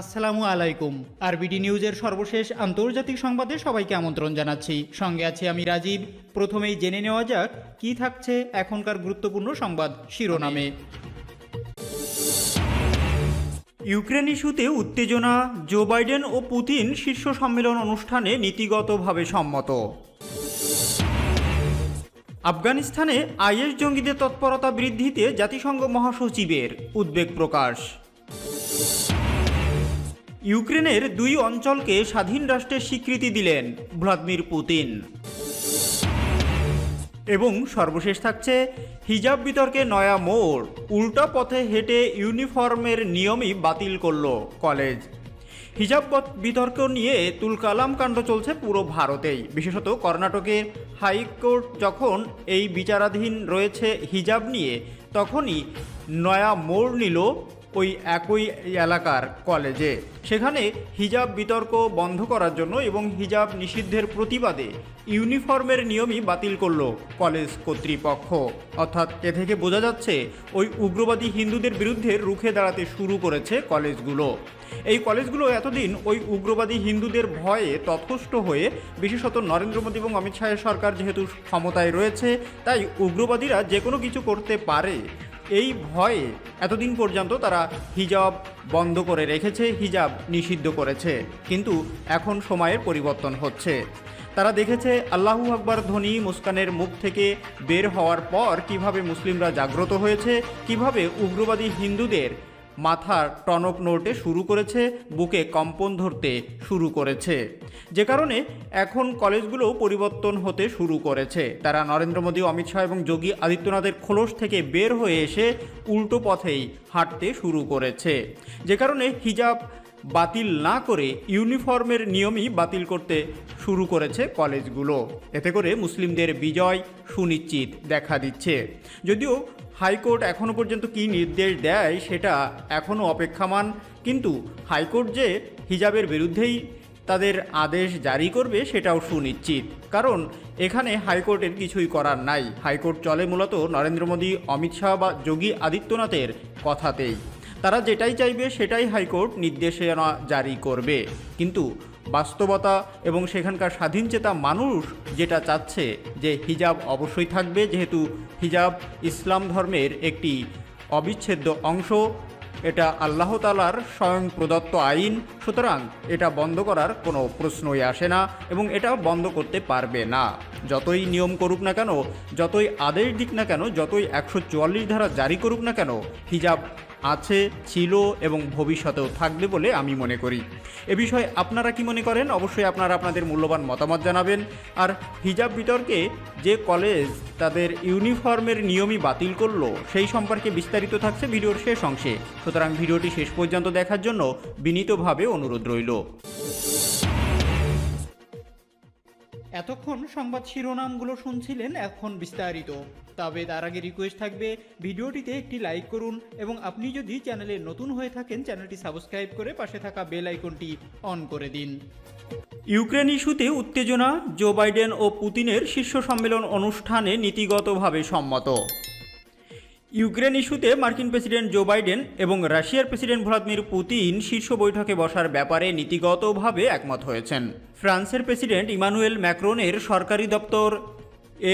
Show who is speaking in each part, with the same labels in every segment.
Speaker 1: আসসালামু আলাইকুম। আরবিডি নিউজের সর্বশেষ আন্তর্জাতিক সংবাদে সবাইকে আমন্ত্রণ জানাচ্ছি। সঙ্গে আছি আমি রাজীব। প্রথমেই জেনে নেওয়া যাক কি থাকছে এখনকার গুরুত্বপূর্ণ সংবাদ শিরোনামে। ইউক্রেন ইস্যুতে উত্তেজনা, জো বাইডেন ও পুতিন শীর্ষ সম্মেলন অনুষ্ঠানে নীতিগতভাবে সম্মত। আফগানিস্তানে আইএস জঙ্গিদের তৎপরতা বৃদ্ধিতে জাতিসংঘ মহাসচিবের উদ্বেগ প্রকাশ। ইউক্রেনের দুই অঞ্চলকে স্বাধীন রাষ্ট্রের স্বীকৃতি দিলেন ভ্লাদিমির পুতিন। এবং সর্বশেষ থাকছে হিজাব বিতর্কে নয়া মোড়, উল্টা পথে হেঁটে ইউনিফর্মের নিয়মই বাতিল করল কলেজ। হিজাব বিতর্ক নিয়ে তুলকালাম কাণ্ড চলছে পুরো ভারতেই, বিশেষত কর্ণাটকের হাইকোর্ট যখন এই বিচারাধীন রয়েছে হিজাব নিয়ে, তখনই নয়া মোড় নিল ওই একই এলাকার কলেজে। সেখানে হিজাব বিতর্ক বন্ধ করার জন্য এবং হিজাব নিষিদ্ধের প্রতিবাদে ইউনিফর্মের নিয়মই বাতিল করল কলেজ কর্তৃপক্ষ। অর্থাৎ এ থেকে বোঝা যাচ্ছে ওই উগ্রবাদী হিন্দুদের বিরুদ্ধে রুখে দাঁড়াতে শুরু করেছে কলেজগুলো। এই কলেজগুলো এতদিন ওই উগ্রবাদী হিন্দুদের ভয়ে তথস্থ হয়ে, বিশেষত নরেন্দ্র মোদী এবং অমিত শাহের সরকার যেহেতু ক্ষমতায় রয়েছে, তাই উগ্রবাদীরা যে কোনো কিছু করতে পারে এই ভয়ে এতদিন পর্যন্ত তারা হিজাব বন্ধ করে রেখেছে, হিজাব নিষিদ্ধ করেছে। কিন্তু এখন সময়ের পরিবর্তন হচ্ছে। তারা দেখেছে আল্লাহু আকবার ধ্বনি মুস্কানের মুখ থেকে বের হওয়ার পর কিভাবে মুসলিমরা জাগ্রত হয়েছে, কিভাবে উগ্রবাদী হিন্দুদের মাথার টনক নড়তে শুরু করেছে, বুকে কম্পন ধরতে শুরু করেছে, যে কারণে এখন কলেজগুলো পরিবর্তন হতে শুরু করেছে। তারা নরেন্দ্র মোদী, অমিত শাহ এবং যোগী আদিত্যনাথের খোলস থেকে বের হয়ে এসে উল্টো পথেই হাঁটতে শুরু করেছে, যে কারণে হিজাব বাতিল না করে ইউনিফর্মের নিয়মই বাতিল করতে শুরু করেছে কলেজগুলো। এতে করে মুসলিমদের বিজয় সুনিশ্চিত দেখা দিচ্ছে। যদিও হাইকোর্ট এখনও পর্যন্ত কী নির্দেশ দেয় সেটা এখনও অপেক্ষামান, কিন্তু হাইকোর্ট যে হিজাবের বিরুদ্ধেই তাদের আদেশ জারি করবে সেটাও সুনিশ্চিত, কারণ এখানে হাইকোর্টের কিছুই করার নাই। হাইকোর্ট চলে মূলত নরেন্দ্র মোদী, অমিত শাহ বা যোগী আদিত্যনাথের কথাতেই। তারা যেটাই চাইবে সেটাই হাইকোর্ট নির্দেশনা জারি করবে। কিন্তু বাস্তবতা এবং সেখানকার স্বাধীনচেতা মানুষ যেটা চাচ্ছে যে হিজাব অবশ্যই থাকবে, যেহেতু হিজাব ইসলাম ধর্মের একটি অবিচ্ছেদ্য অংশ, এটা আল্লাহ তাআলার স্বয়ং প্রদত্ত আইন, সুতরাং এটা বন্ধ করার কোনো প্রশ্নই আসে না এবং এটা বন্ধ করতে পারবে না। যতই নিয়ম করুক না কেন, যতই আদেশ দিক না কেন, যতই 144 ধারা জারি করুক না কেন, হিজাব আছে, ছিল এবং ভবিষ্যতেও থাকবে বলে আমি মনে করি। এ বিষয়ে আপনারা কি মনে করেন? অবশ্যই আপনারা আপনাদের মূল্যবান মতামত জানাবেন। আর হিজাব বিতর্কে যে কলেজ তাদের ইউনিফর্মের নিয়মই বাতিল করলো সেই সম্পর্কে বিস্তারিত থাকছে ভিডিওর শেষ অংশে, সুতরাং ভিডিওটি শেষ পর্যন্ত দেখার জন্য বিনীতভাবে অনুরোধ রইল। এতক্ষণ সংবাদ শিরোনামগুলো শুনছিলেন, এখন বিস্তারিত। তবে তার আগে রিকোয়েস্ট থাকবে ভিডিওটিতে একটি লাইক করুন এবং আপনি যদি চ্যানেলে নতুন হয়ে থাকেন চ্যানেলটি সাবস্ক্রাইব করে পাশে থাকা বেল আইকনটি অন করে দিন। ইউক্রেন ইস্যুতে উত্তেজনা, জো বাইডেন ও পুতিনের শীর্ষ সম্মেলন অনুষ্ঠানে নীতিগতভাবে সম্মত। ইউক্রেন ইস্যুতে মার্কিন প্রেসিডেন্ট জো বাইডেন এবং রাশিয়ার প্রেসিডেন্ট ভ্লাদিমির পুতিন শীর্ষ বৈঠকে বসার ব্যাপারে নীতিগতভাবে একমত হয়েছেন। ফ্রান্সের প্রেসিডেন্ট ইমানুয়েল ম্যাক্রনের সরকারি দপ্তর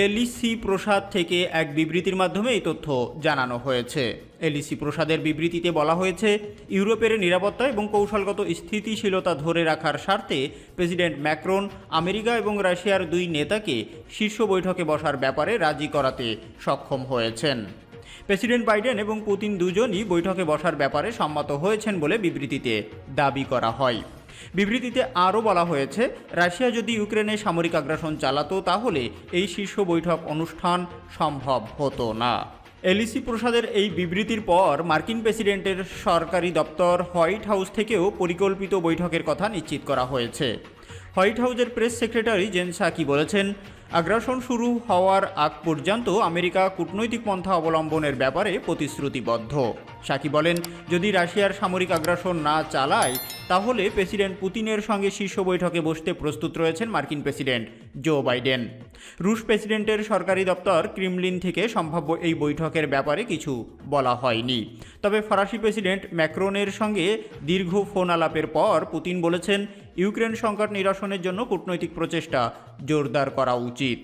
Speaker 1: এলিসি প্রসাদ থেকে এক বিবৃতির মাধ্যমে এই তথ্য জানানো হয়েছে। এলিসি প্রসাদের বিবৃতিতে বলা হয়েছে, ইউরোপের নিরাপত্তা এবং কৌশলগত স্থিতিশীলতা ধরে রাখার স্বার্থে প্রেসিডেন্ট ম্যাক্রন আমেরিকা এবং রাশিয়ার দুই নেতাকে শীর্ষ বৈঠকে বসার ব্যাপারে রাজি করাতে সক্ষম হয়েছেন। প্রেসিডেন্ট বাইডেন এবং পুতিন দুজনই বৈঠকে বসার ব্যাপারে সম্মত হয়েছেন বলে বিবৃতিতে দাবি করা হয়। বিবৃতিতে আরও বলা হয়েছে, রাশিয়া যদি ইউক্রেনে সামরিক আগ্রাসন চালাতো তাহলে এই শীর্ষ বৈঠক অনুষ্ঠান সম্ভব হতো না। এলিসি প্রসাদের এই বিবৃতির পর মার্কিন প্রেসিডেন্টের সরকারি দপ্তর হোয়াইট হাউস থেকেও পরিকল্পিত বৈঠকের কথা নিশ্চিত করা হয়েছে। হোয়াইট হাউসের প্রেস সেক্রেটারি জেন সাকি বলেছেন, আগ্রাসন শুরু হওয়ার আগ পর্যন্ত আমেরিকা কূটনৈতিক পন্থা অবলম্বনের ব্যাপারে প্রতিশ্রুতিবদ্ধ। সাকি বলেন, যদি রাশিয়ার সামরিক আগ্রাসন না চালায় তাহলে প্রেসিডেন্ট পুতিনের সঙ্গে শীর্ষ বৈঠকে বসতে প্রস্তুত রয়েছেন মার্কিন প্রেসিডেন্ট জো বাইডেন। রুশ প্রেসিডেন্টের সরকারি দপ্তর ক্রেমলিন থেকে সম্ভাব্য এই বৈঠকের ব্যাপারে কিছু বলা হয়নি। তবে ফরাসি প্রেসিডেন্ট ম্যাক্রনের সঙ্গে দীর্ঘ ফোন আলাপের পর পুতিন বলেছেন, ইউক্রেন সংকট নিরসনের জন্য কূটনৈতিক প্রচেষ্টা জোরদার করা উচিত।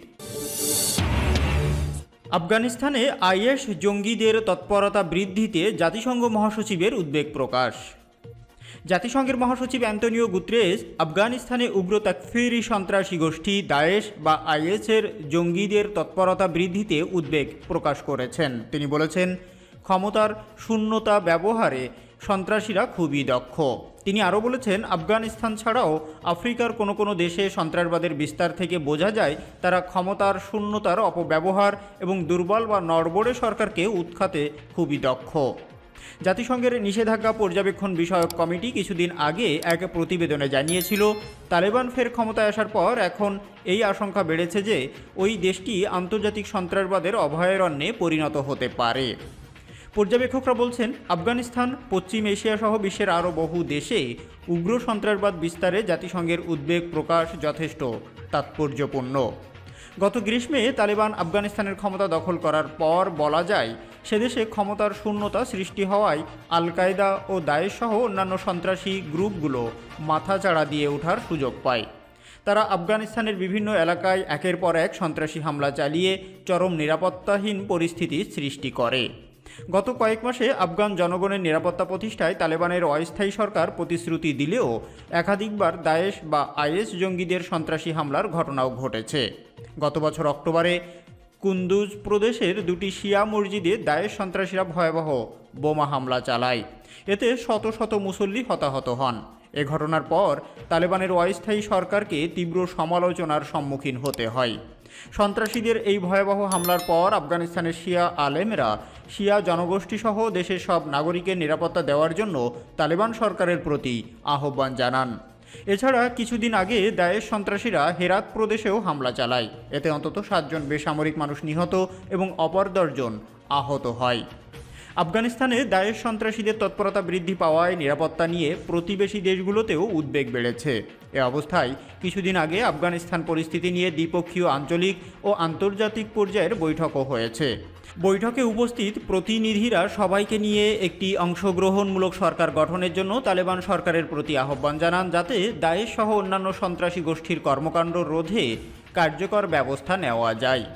Speaker 1: আফগানিস্তানে আইএস জঙ্গিদের তৎপরতা বৃদ্ধিতে জাতিসংঘ মহাসচিবের উদ্বেগ প্রকাশ। জাতিসংঘের মহাসচিব অ্যান্তনিও গুতেরেস আফগানিস্তানে উগ্র তাকফিরি সন্ত্রাসী গোষ্ঠী দায়েশ বা আইএসের জঙ্গিদের তৎপরতা বৃদ্ধিতে উদ্বেগ প্রকাশ করেছেন। তিনি বলেছেন, ক্ষমতার শূন্যতা ব্যবহারে সন্ত্রাসীরা খুবই দক্ষ। তিনি আরও বলেছেন, আফগানিস্তান ছাড়াও আফ্রিকার কোনো কোনো দেশে সন্ত্রাসবাদের বিস্তার থেকে বোঝা যায় তারা ক্ষমতার শূন্যতার অপব্যবহার এবং দুর্বল বা নড়বড়ে সরকারকে উৎখাতে খুবই দক্ষ। জাতিসংঘের নিষেধাজ্ঞা পর্যবেক্ষণ বিষয়ক কমিটি কিছুদিন আগে এক প্রতিবেদনে জানিয়েছিল, তালেবান ফের ক্ষমতায় আসার পর এখন এই আশঙ্কা বেড়েছে যে ওই দেশটি আন্তর্জাতিক সন্ত্রাসবাদের অভয়ারণ্যে পরিণত হতে পারে। পর্যবেক্ষকরা বলছেন, আফগানিস্তান, পশ্চিম এশিয়া সহ বিশ্বের আরও বহু দেশে উগ্র সন্ত্রাসবাদ বিস্তারে জাতিসংঘের উদ্বেগ প্রকাশ যথেষ্ট তাৎপর্যপূর্ণ। গত গ্রীষ্মে তালেবান আফগানিস্তানের ক্ষমতা দখল করার পর বলা যায় সেদেশে ক্ষমতার শূন্যতা সৃষ্টি হওয়ায় আল কায়দা ও দায়েশ সহ অন্যান্য সন্ত্রাসী গ্রুপগুলো মাথাচাড়া দিয়ে ওঠার সুযোগ পায়। তারা আফগানিস্তানের বিভিন্ন এলাকায় একের পর এক সন্ত্রাসী হামলা চালিয়ে চরম নিরাপত্তাহীন পরিস্থিতি সৃষ্টি করে। গত কয়েক মাসে আফগান জনগণের নিরাপত্তা প্রতিষ্ঠায় তালেবানের অস্থায়ী সরকার প্রতিশ্রুতি দিলেও একাধিকবার দায়েশ বা আইএস জঙ্গিদের সন্ত্রাসী হামলার ঘটনাও ঘটেছে। গত বছর অক্টোবরে কুন্দুজ প্রদেশের দুটি শিয়া মসজিদে দায়েশ সন্ত্রাসীরা ভয়াবহ বোমা হামলা চালায়। এতে শত শত মুসল্লি হতাহত হন। এ ঘটনার পর তালেবানের অস্থায়ী সরকারকে তীব্র সমালোচনার সম্মুখীন হতে হয়। সন্ত্রাসীদের এই ভয়াবহ হামলার পর আফগানিস্তানের শিয়া আলেমরা শিয়া জনগোষ্ঠীসহ দেশের সব নাগরিকের নিরাপত্তা দেওয়ার জন্য তালেবান সরকারের প্রতি আহ্বান জানান। এছাড়া কিছুদিন আগে দায়েশ সন্ত্রাসীরা হেরাত প্রদেশেও হামলা চালায়। এতে অন্তত 7 জন বেসামরিক মানুষ নিহত এবং অপর 10 জন আহত হয়। আফগানিস্তানে দায়েশ সন্ত্রাসীদের তৎপরতা বৃদ্ধি পাওয়ায় নিরাপত্তা নিয়ে প্রতিবেশী দেশগুলোতেও উদ্বেগ বেড়েছে। এ অবস্থায় কিছুদিন আগে আফগানিস্তান পরিস্থিতি নিয়ে দ্বিপক্ষীয় আঞ্চলিক ও আন্তর্জাতিক পর্যায়ের বৈঠকও হয়েছে। বৈঠকে উপস্থিত প্রতিনিধিরা সবাইকে নিয়ে একটি অংশগ্রহণমূলক সরকার গঠনের জন্য তালেবান সরকারের প্রতি আহ্বান জানান, যাতে দায়েশ সহ অন্যান্য সন্ত্রাসী গোষ্ঠীর কর্মকাণ্ড রোধে কার্যকর ব্যবস্থা নেওয়া যায়।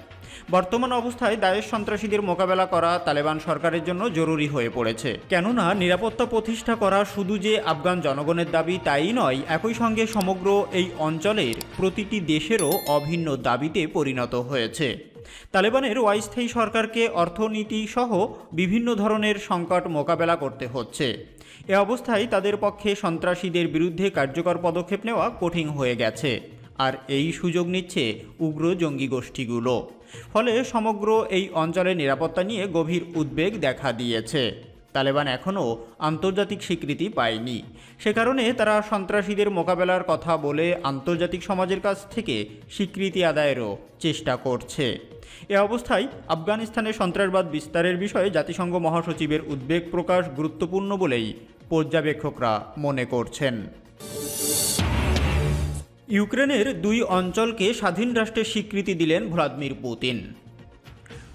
Speaker 1: বর্তমান অবস্থায় দায়েশ সন্ত্রাসীদের মোকাবেলা করা তালেবান সরকারের জন্য জরুরি হয়ে পড়েছে। কেননা নিরাপত্তা প্রতিষ্ঠা করা শুধু যে আফগান জনগণের দাবি তাই নয়, একই সঙ্গে সমগ্র এই অঞ্চলের প্রতিটি দেশেরও অভিন্ন দাবিতে পরিণত হয়েছে। তালেবানের অস্থায়ী সরকারকে অর্থনীতি সহ বিভিন্ন ধরনের সংকট মোকাবেলা করতে হচ্ছে। এ অবস্থায় তাদের পক্ষে সন্ত্রাসীদের বিরুদ্ধে কার্যকর পদক্ষেপ নেওয়া কঠিন হয়ে গেছে, আর এই সুযোগ নিচ্ছে উগ্র জঙ্গি গোষ্ঠীগুলো। ফলে সমগ্র এই অঞ্চলের নিরাপত্তা নিয়ে গভীর উদ্বেগ দেখা দিয়েছে। তালেবান এখনও আন্তর্জাতিক স্বীকৃতি পায়নি। সে কারণে তারা সন্ত্রাসীদের মোকাবেলার কথা বলে আন্তর্জাতিক সমাজের কাছ থেকে স্বীকৃতি আদায়েরও চেষ্টা করছে। এ অবস্থায় আফগানিস্তানে সন্ত্রাসবাদ বিস্তারের বিষয়ে জাতিসংঘ মহাসচিবের উদ্বেগ প্রকাশ গুরুত্বপূর্ণ বলেই পর্যবেক্ষকরা মনে করছেন। ইউক্রেনের 2 অঞ্চলকে স্বাধীন রাষ্ট্রের স্বীকৃতি দিলেন ভ্লাদিমির পুতিন।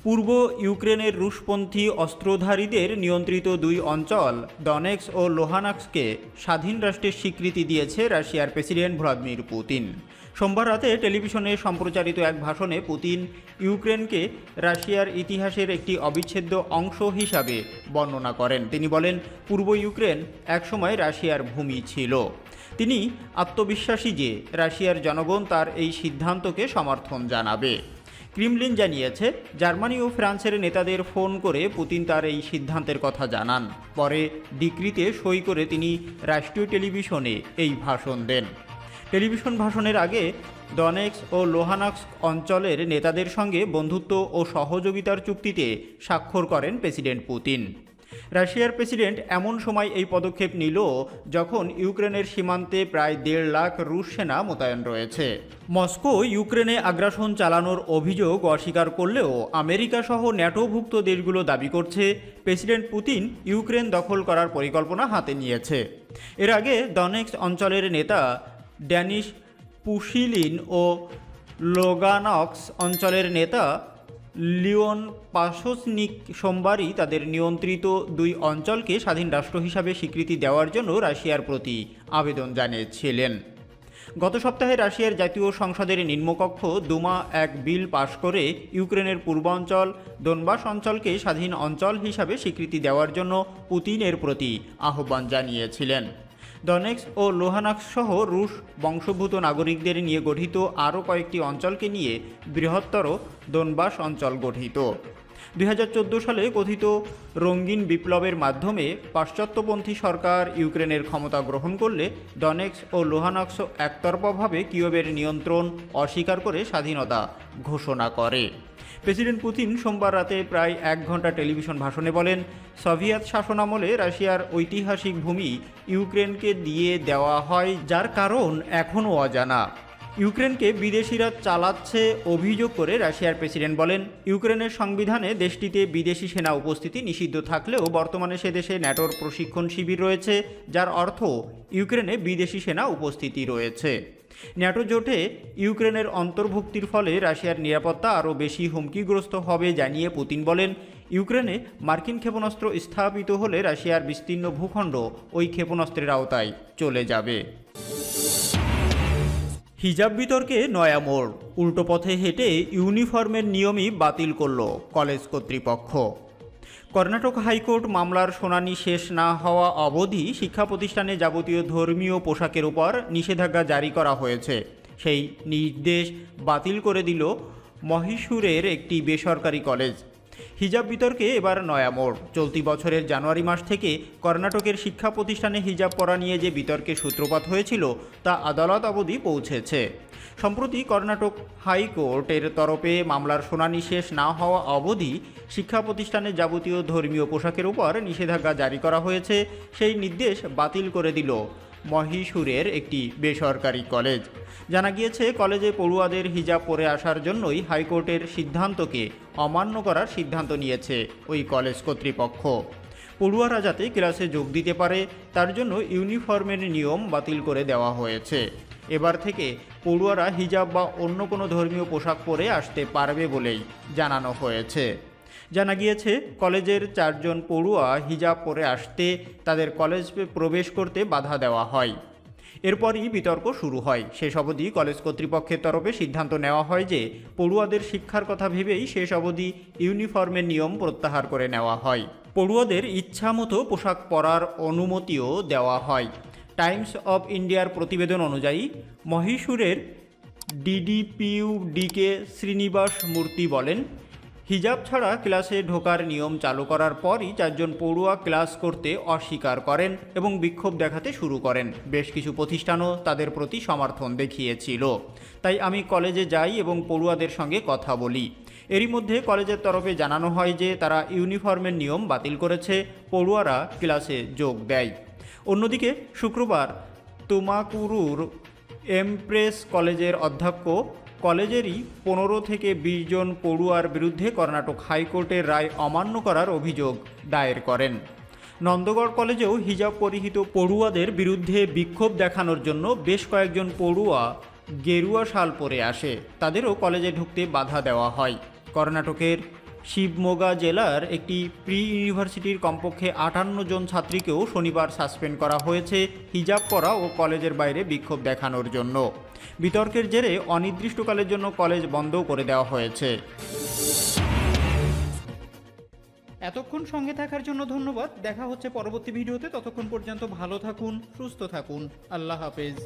Speaker 1: পূর্ব ইউক্রেনের রুশপন্থী অস্ত্রধারীদের নিয়ন্ত্রিত 2 অঞ্চল ডনেক্স ও লুহানস্ককে স্বাধীন রাষ্ট্রের স্বীকৃতি দিয়েছে রাশিয়ার প্রেসিডেন্ট ভ্লাদিমির পুতিন। সোমবার রাতে টেলিভিশনে সম্প্রচারিত এক ভাষণে পুতিন ইউক্রেনকে রাশিয়ার ইতিহাসের একটি অবিচ্ছেদ্য অংশ হিসাবে বর্ণনা করেন। তিনি বলেন, পূর্ব ইউক্রেন একসময় রাশিয়ার ভূমি ছিল। তিনি আত্মবিশ্বাসী যে রাশিয়ার জনগণ তার এই সিদ্ধান্তকে সমর্থন জানাবে। ক্রেমলিন জানিয়েছে, জার্মানি ও ফ্রান্সের নেতাদের ফোন করে পুতিন তার এই সিদ্ধান্তের কথা জানান। পরে ডিক্রিতে সই করে তিনি রাষ্ট্রীয় টেলিভিশনে এই ভাষণ দেন। টেলিভিশন ভাষণের আগে ডনেক্স ও লুহানস্ক অঞ্চলের নেতাদের সঙ্গে বন্ধুত্ব ও সহযোগিতার চুক্তিতে স্বাক্ষর করেন প্রেসিডেন্ট পুতিন। রাশিয়ার প্রেসিডেন্ট এমন সময় এই পদক্ষেপ নিল যখন ইউক্রেনের সীমান্তে প্রায় 1.5 লাখ রুশ সেনা মোতায়েন রয়েছে। মস্কো ইউক্রেনে আগ্রাসন চালানোর অভিযোগ অস্বীকার করলেও আমেরিকা সহ ন্যাটোভুক্ত দেশগুলো দাবি করছে প্রেসিডেন্ট পুতিন ইউক্রেন দখল করার পরিকল্পনা হাতে নিয়েছে। এর আগে ডনেক্স অঞ্চলের নেতা ড্যানিশ পুশিলিন ও লোগানক্স অঞ্চলের নেতা লিওন পাশোসনিক সোমবারই তাদের নিয়ন্ত্রিত 2 অঞ্চলকে স্বাধীন রাষ্ট্র হিসাবে স্বীকৃতি দেওয়ার জন্য রাশিয়ার প্রতি আবেদন জানিয়েছিলেন। গত সপ্তাহে রাশিয়ার জাতীয় সংসদের নিম্নকক্ষ দুমা এক বিল পাশ করে ইউক্রেনের পূর্বাঞ্চল দোনবাস অঞ্চলকে স্বাধীন অঞ্চল হিসাবে স্বীকৃতি দেওয়ার জন্য পুতিনের প্রতি আহ্বান জানিয়েছিলেন। ডনেক্স ও লোহানাক্স সহ রুশ বংশোদ্ভূত নাগরিকদের নিয়ে গঠিত আরও কয়েকটি অঞ্চলকে নিয়ে বৃহত্তর দোনবাস অঞ্চল গঠিত। 2014 সালে কথিত রঙিন বিপ্লবের মাধ্যমে পাশ্চাত্যপন্থী সরকার ইউক্রেনের ক্ষমতা গ্রহণ করলে ডনেক্স ও লোহানাক্স একতরফাভাবে কিয়েভের নিয়ন্ত্রণ অস্বীকার করে স্বাধীনতা ঘোষণা করে। প্রেসিডেন্ট পুতিন সোমবার রাতে প্রায় 1 ঘন্টা টেলিভিশন ভাষণে বলেন, সোভিয়েত শাসনামলে রাশিয়ার ঐতিহাসিক ভূমি ইউক্রেনকে দিয়ে দেওয়া হয়, যার কারণ এখনও অজানা। ইউক্রেনকে বিদেশিরা চালাচ্ছে অভিযোগ করে রাশিয়ার প্রেসিডেন্ট বলেন, ইউক্রেনের সংবিধানে দেশটিতে বিদেশি সেনা উপস্থিতি নিষিদ্ধ থাকলেও বর্তমানে সে দেশে ন্যাটোর প্রশিক্ষণ শিবির রয়েছে, যার অর্থ ইউক্রেনে বিদেশি সেনা উপস্থিতি রয়েছে। ন্যাটো জোটে ইউক্রেনের অন্তর্ভুক্তির ফলে রাশিয়ার নিরাপত্তা আরও বেশি হুমকিগ্রস্ত হবে জানিয়ে পুতিন বলেন, ইউক্রেনে মার্কিন ক্ষেপণাস্ত্র স্থাপিত হলে রাশিয়ার বিস্তীর্ণ ভূখণ্ড ওই ক্ষেপণাস্ত্রের আওতায় চলে যাবে। হিজাব বিতর্কে নয়া মোড়, উল্টো পথে হেঁটে ইউনিফর্মের নিয়মই বাতিল করল কলেজ কর্তৃপক্ষ। কর্ণাটক হাইকোর্ট মামলার শুনানি শেষ না হওয়া অবধি শিক্ষা প্রতিষ্ঠানে যাবতীয় ধর্মীয় পোশাকের উপর নিষেধাজ্ঞা জারি করা হয়েছে। সেই নির্দেশ বাতিল করে দিল মহীশূরের একটি বেসরকারি কলেজ। হিজাব বিতর্কে এবার নয়া মোড়। চলতি বছরের জানুয়ারি মাস থেকে কর্ণাটকের শিক্ষা প্রতিষ্ঠানে হিজাব পরা নিয়ে যে বিতর্কের সূত্রপাত হয়েছিল তা আদালত অবধি পৌঁছেছে। সম্প্রতি কর্ণাটক হাইকোর্টের তরফে মামলার শুনানি শেষ না হওয়া অবধি শিক্ষা প্রতিষ্ঠানে যাবতীয় ধর্মীয় পোশাকের উপর নিষেধাজ্ঞা জারি করা হয়েছে। সেই নির্দেশ বাতিল করে দিল মহীশূরের একটি বেসরকারি কলেজ। জানা গিয়েছে, কলেজে পড়ুয়াদের হিজাব পরে আসার জন্যই হাইকোর্টের সিদ্ধান্তকে অমান্য করার সিদ্ধান্ত নিয়েছে ওই কলেজ কর্তৃপক্ষ। পড়ুয়ারা যাতে ক্লাসে যোগ দিতে পারে তার জন্য ইউনিফর্মের নিয়ম বাতিল করে দেওয়া হয়েছে। এবার থেকে পড়ুয়ারা হিজাব বা অন্য কোনো ধর্মীয় পোশাক পরে আসতে পারবে বলেই জানানো হয়েছে। জানা গিয়েছে, কলেজের 4 জন পড়ুয়া হিজাব পরে আসতে তাদের কলেজে প্রবেশ করতে বাধা দেওয়া হয়। এরপরই বিতর্ক শুরু হয়। শেষ অবধি কলেজ কর্তৃপক্ষের তরফে সিদ্ধান্ত নেওয়া হয় যে পড়ুয়াদের শিক্ষার কথা ভেবেই শেষ অবধি ইউনিফর্মের নিয়ম প্রত্যাহার করে নেওয়া হয়। পড়ুয়াদের ইচ্ছামতো পোশাক পরার অনুমতিও দেওয়া হয়। টাইমস অব ইন্ডিয়ার প্রতিবেদন অনুযায়ী মহীশূরের ডিডিপিইউডিকে শ্রীনিবাস মূর্তি বলেন, হিজাব ছাড়া ক্লাসে ঢোকার নিয়ম চালু করার পরই 4 জন পড়ুয়া ক্লাস করতে অস্বীকার করেন এবং বিক্ষোভ দেখাতে শুরু করেন। বেশ কিছু প্রতিষ্ঠানও তাদের প্রতি সমর্থন দেখিয়েছিল। তাই আমি কলেজে যাই এবং পড়ুয়াদের সঙ্গে কথা বলি। এরই মধ্যে কলেজের তরফে জানানো হয় যে তারা ইউনিফর্মের নিয়ম বাতিল করেছে, পড়ুয়ারা ক্লাসে যোগ দেয়। অন্যদিকে শুক্রবার তুমাকুরুর এমপ্রেস কলেজের অধ্যক্ষ কলেজেরই 15 থেকে 20 জন পড়ুয়ার বিরুদ্ধে কর্ণাটক হাইকোর্টের রায় অমান্য করার অভিযোগ দায়ের করেন। নন্দগড় কলেজেও হিজাব পরিহিত পড়ুয়াদের বিরুদ্ধে বিক্ষোভ দেখানোর জন্য বেশ কয়েকজন পড়ুয়া গেরুয়া শাল পরে আসে, তাদেরও কলেজে ঢুকতে বাধা দেওয়া হয়। কর্ণাটকের শিবমোগা জেলার একটি প্রি ইউনিভার্সিটির কমপক্ষে 58 জন ছাত্রীকেও শনিবার সাসপেন্ড করা হয়েছে হিজাব পরা ও কলেজের বাইরে বিক্ষোভ দেখানোর জন্য। বিতর্কের জেরে অনির্দিষ্টকালের জন্য কলেজ বন্ধও করে দেওয়া হয়েছে। এতক্ষণ সঙ্গে থাকার জন্য ধন্যবাদ। দেখা হচ্ছে পরবর্তী ভিডিওতে। ততক্ষণ পর্যন্ত ভালো থাকুন, সুস্থ থাকুন। আল্লাহ হাফেজ।